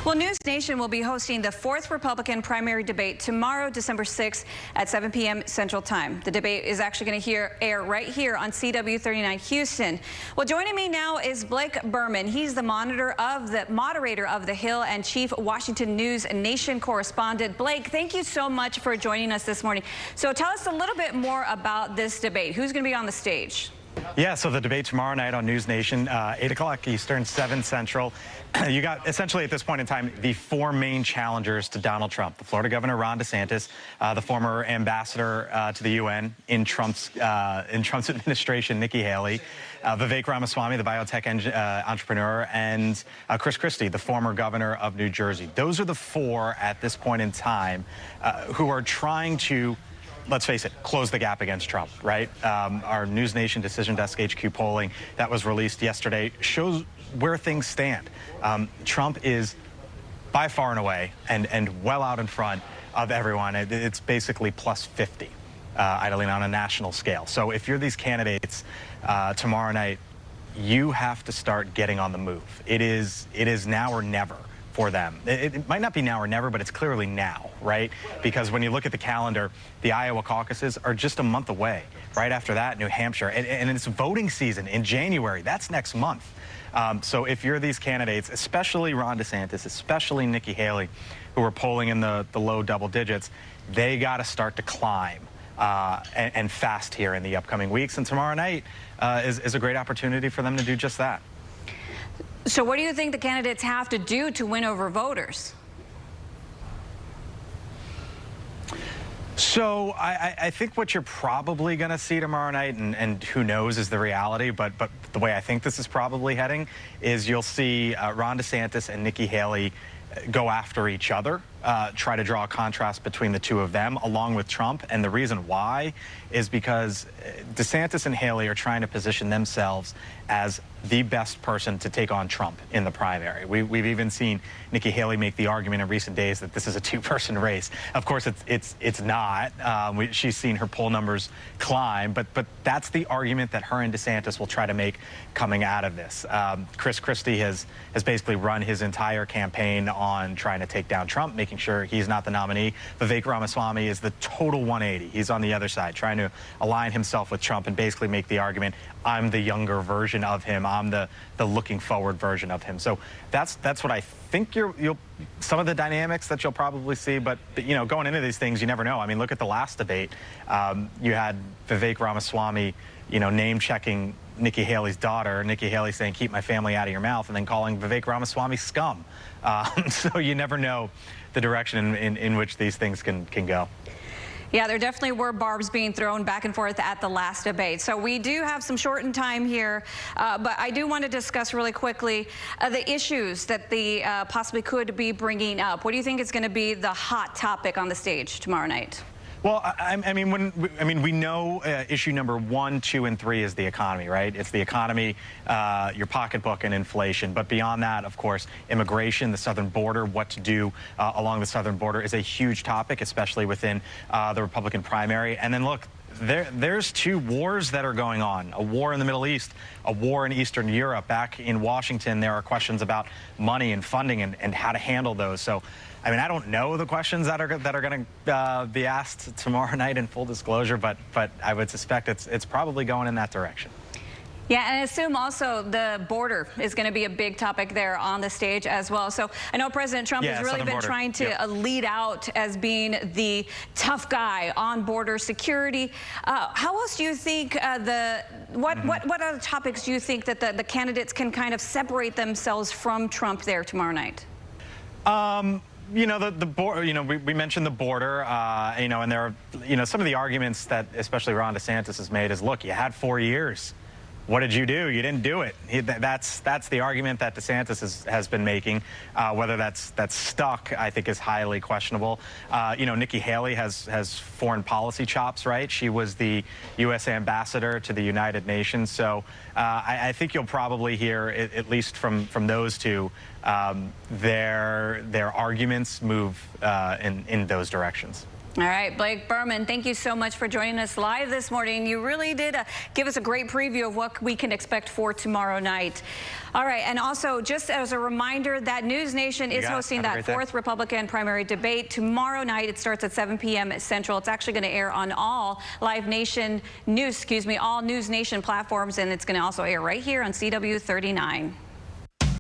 Well, News Nation will be hosting the 4th Republican primary debate tomorrow, December 6th at 7 p.m. Central Time. The debate is actually going to air right here on CW39 Houston. Well, joining me now is Blake Berman. He's the moderator of The Hill and chief Washington News Nation correspondent. Blake, thank you so much for joining us this morning. So tell us a little bit more about this debate. Who's going to be on the stage? Yeah, so the debate tomorrow night on News Nation, 8 o'clock Eastern, 7 Central. You got essentially at this point in time the four main challengers to Donald Trump: the Florida Governor Ron DeSantis, the former ambassador to the UN in Trump's administration, Nikki Haley, Vivek Ramaswamy, the biotech entrepreneur, and Chris Christie, the former governor of New Jersey. Those are the four at this point in time who are trying to, let's face it, close the gap against Trump, right? Our News Nation Decision Desk HQ polling that was released yesterday shows where things stand. Trump is by far and away and well out in front of everyone. It's basically plus 50, idling on a national scale. So if you're these candidates tomorrow night, you have to start getting on the move. It is now or never for them. It might not be now or never, but it's clearly now, right? Because when you look at the calendar, the Iowa caucuses are just a month away. Right after that, New Hampshire, and it's voting season in January. That's next month. So if you're these candidates, especially Ron DeSantis, especially Nikki Haley, who are polling in the low double digits, they got to start to climb and fast here in the upcoming weeks. And tomorrow night is a great opportunity for them to do just that. So what do you think the candidates have to do to win over voters? So I think what you're probably going to see tomorrow night, and who knows is the reality, but the way I think this is probably heading is you'll see Ron DeSantis and Nikki Haley go after each other, try to draw a contrast between the two of them along with Trump. And the reason why is because DeSantis and Haley are trying to position themselves as the best person to take on Trump in the primary. We've even seen Nikki Haley make the argument in recent days that this is a two-person race. Of course, it's not. She's seen her poll numbers climb, but that's the argument that her and DeSantis will try to make coming out of this. Chris Christie has basically run his entire campaign on trying to take down Trump, making sure he's not the nominee. Vivek Ramaswamy is the total 180. He's on the other side, trying to align himself with Trump and basically make the argument, I'm the younger version of him. I'm the looking forward version of him. So that's what I think you'll some of the dynamics that you'll probably see. But you know, going into these things, you never know. I mean, look at the last debate. You had Vivek Ramaswamy, you know, name checking Nikki Haley's daughter, Nikki Haley saying, keep my family out of your mouth, and then calling Vivek Ramaswamy scum. So you never know the direction in which these things can go. Yeah, there definitely were barbs being thrown back and forth at the last debate. So we do have some shortened time here, but I do want to discuss really quickly the issues that the possibly could be bringing up. What do you think is going to be the hot topic on the stage tomorrow night? Well, I mean, we know issue number 1, 2, and 3 is the economy, right? It's the economy, your pocketbook, and inflation. But beyond that, of course, immigration, the southern border, what to do along the southern border is a huge topic, especially within the Republican primary. And then look, there's two wars that are going on: a war in the Middle East, a war in Eastern Europe. Back in Washington, there are questions about money and funding and how to handle those. So, I mean, I don't know the questions that are going to be asked tomorrow night in full disclosure, but I would suspect it's probably going in that direction. Yeah, and I assume also the border is going to be a big topic there on the stage as well. So I know President Trump has really been trying to lead out as being the tough guy on border security. How else do you think what other topics do you think that the candidates can kind of separate themselves from Trump there tomorrow night? You know, the border, you know, we mentioned the border, you know, and there are, you know, some of the arguments that especially Ron DeSantis has made is, look, you had 4 years. What did you do? You didn't do it. That's the argument that DeSantis has been making. Whether that's stuck, I think, is highly questionable. You know, Nikki Haley has foreign policy chops, right? She was the U.S. ambassador to the United Nations. So I think you'll probably hear, at least from those two, their arguments move in those directions. All right, Blake Berman, thank you so much for joining us live this morning. You really did give us a great preview of what we can expect for tomorrow night. All right, and also just as a reminder that News Nation is hosting that fourth Republican primary debate tomorrow night. It starts at 7 p.m. Central. It's actually going to air on all Live Nation News, all News Nation platforms, and it's going to also air right here on CW 39.